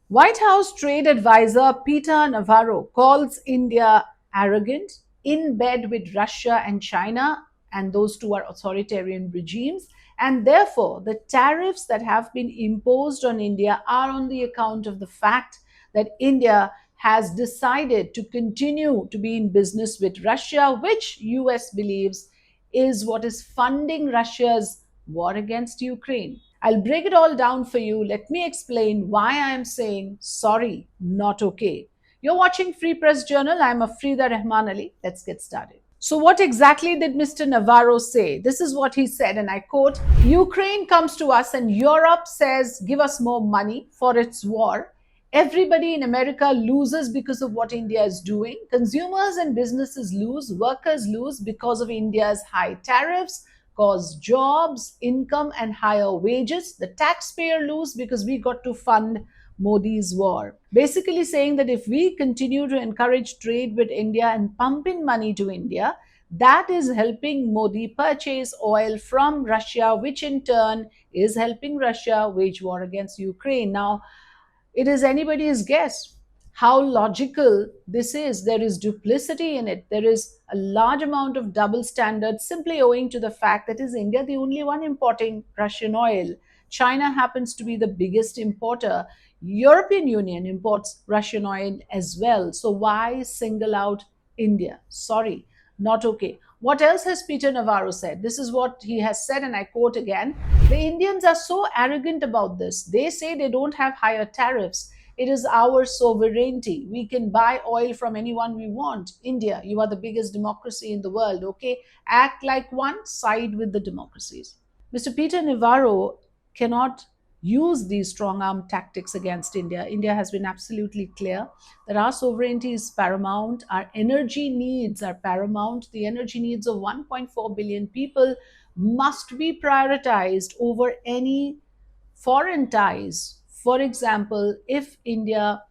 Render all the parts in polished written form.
White House trade advisor Peter Navarro calls India arrogant, in bed with Russia and China, and those two are authoritarian regimes. And therefore, the tariffs that have been imposed on India are on the account of the fact that India has decided to continue to be in business with Russia, which US believes is what is funding Russia's war against Ukraine. I'll break it all down for you. Let me explain why I am saying sorry, not okay. You're watching Free Press Journal. I'm Afrida Rahman Ali. Let's get started. So, what exactly did Mr. Navarro say? This is what he said, and I quote: Ukraine comes to us and Europe says, give us more money for its war. Everybody in America loses because of what India is doing. Consumers and businesses lose, workers lose because of India's high tariffs, cause jobs, income, and higher wages. The taxpayer lose because we got to fund Modi's war. Basically saying that if we continue to encourage trade with India and pump in money to India, that is helping Modi purchase oil from Russia, which in turn is helping Russia wage war against Ukraine. Now, it is anybody's guess how logical this is. There is duplicity in it. There is a large amount of double standards simply owing to the fact that is India the only one importing Russian oil. China happens to be the biggest importer. European Union imports Russian oil as well. So why single out India? Sorry, not okay. What else has Peter Navarro said? This is what he has said, and I quote again: the Indians are so arrogant about this. They say they don't have higher tariffs. It is our sovereignty. We can buy oil from anyone we want. India, you are the biggest democracy in the world, okay? Act like one, side with the democracies. Mr. Peter Navarro cannot use these strong arm tactics against India. India has been absolutely clear that our sovereignty is paramount, our energy needs are paramount. The energy needs of 1.4 billion people must be prioritized over any foreign ties. For example, if India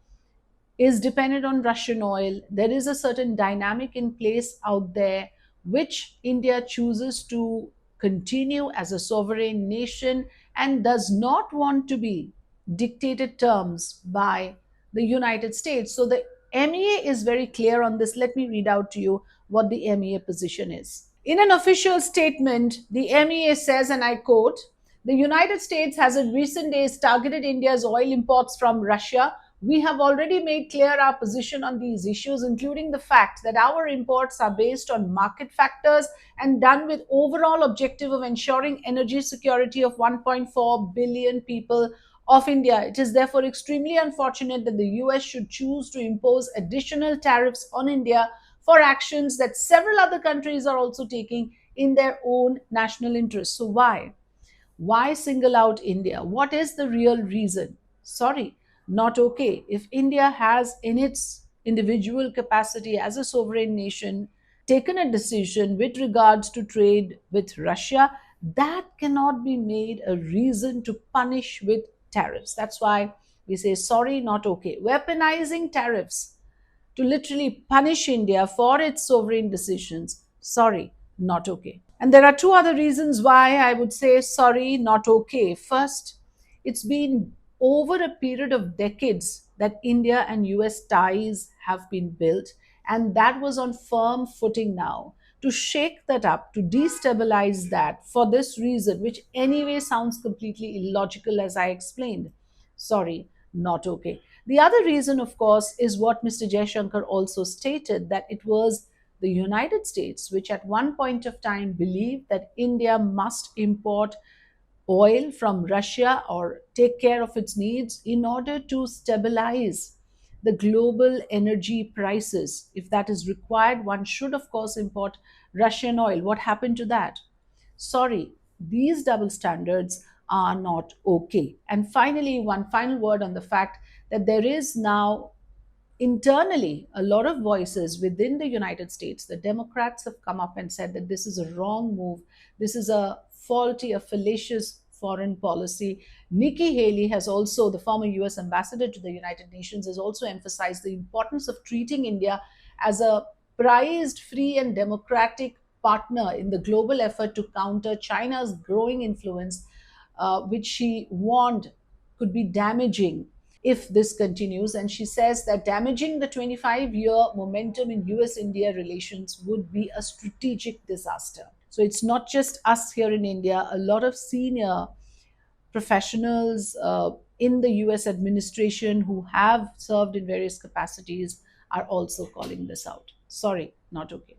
is dependent on Russian oil, there is a certain dynamic in place out there which India chooses to continue as a sovereign nation and does not want to be dictated terms by the United States. So the MEA is very clear on this. Let me read out to you what the MEA position is. In an official statement, the MEA says, and I quote, the United States has in recent days targeted India's oil imports from Russia. We have already made clear our position on these issues, including the fact that our imports are based on market factors and done with overall objective of ensuring energy security of 1.4 billion people of India. It is therefore extremely unfortunate that the US should choose to impose additional tariffs on India for actions that several other countries are also taking in their own national interest. So why? Why single out India? What is the real reason? Sorry, not okay. If India has, in its individual capacity as a sovereign nation, taken a decision with regards to trade with Russia, that cannot be made a reason to punish with tariffs. That's why we say sorry, not okay. Weaponizing tariffs to literally punish India for its sovereign decisions, sorry, not okay. And there are two other reasons why I would say sorry, not okay. First, it's been over a period of decades that India and US ties have been built, and that was on firm footing now. To shake that up, to destabilize that for this reason, which anyway sounds completely illogical as I explained, sorry, not okay. The other reason, of course, is what Mr. Jaishankar also stated, that it was the United States which at one point of time believed that India must import oil from Russia or take care of its needs in order to stabilize the global energy prices. If that is required, one should, of course, import Russian oil. What happened to that? Sorry, these double standards are not okay. And finally, one final word on the fact that there is now internally a lot of voices within the United States. The Democrats have come up and said that this is a wrong move, this is a faulty, a fallacious foreign policy. Nikki Haley has also, the former US ambassador to the United Nations, has also emphasized the importance of treating India as a prized, free, and democratic partner in the global effort to counter China's growing influence, which she warned could be damaging if this continues. And she says that damaging the 25-year momentum in US India relations would be a strategic disaster. So it's not just us here in India, a lot of senior professionals in the US administration who have served in various capacities are also calling this out. Sorry, not okay.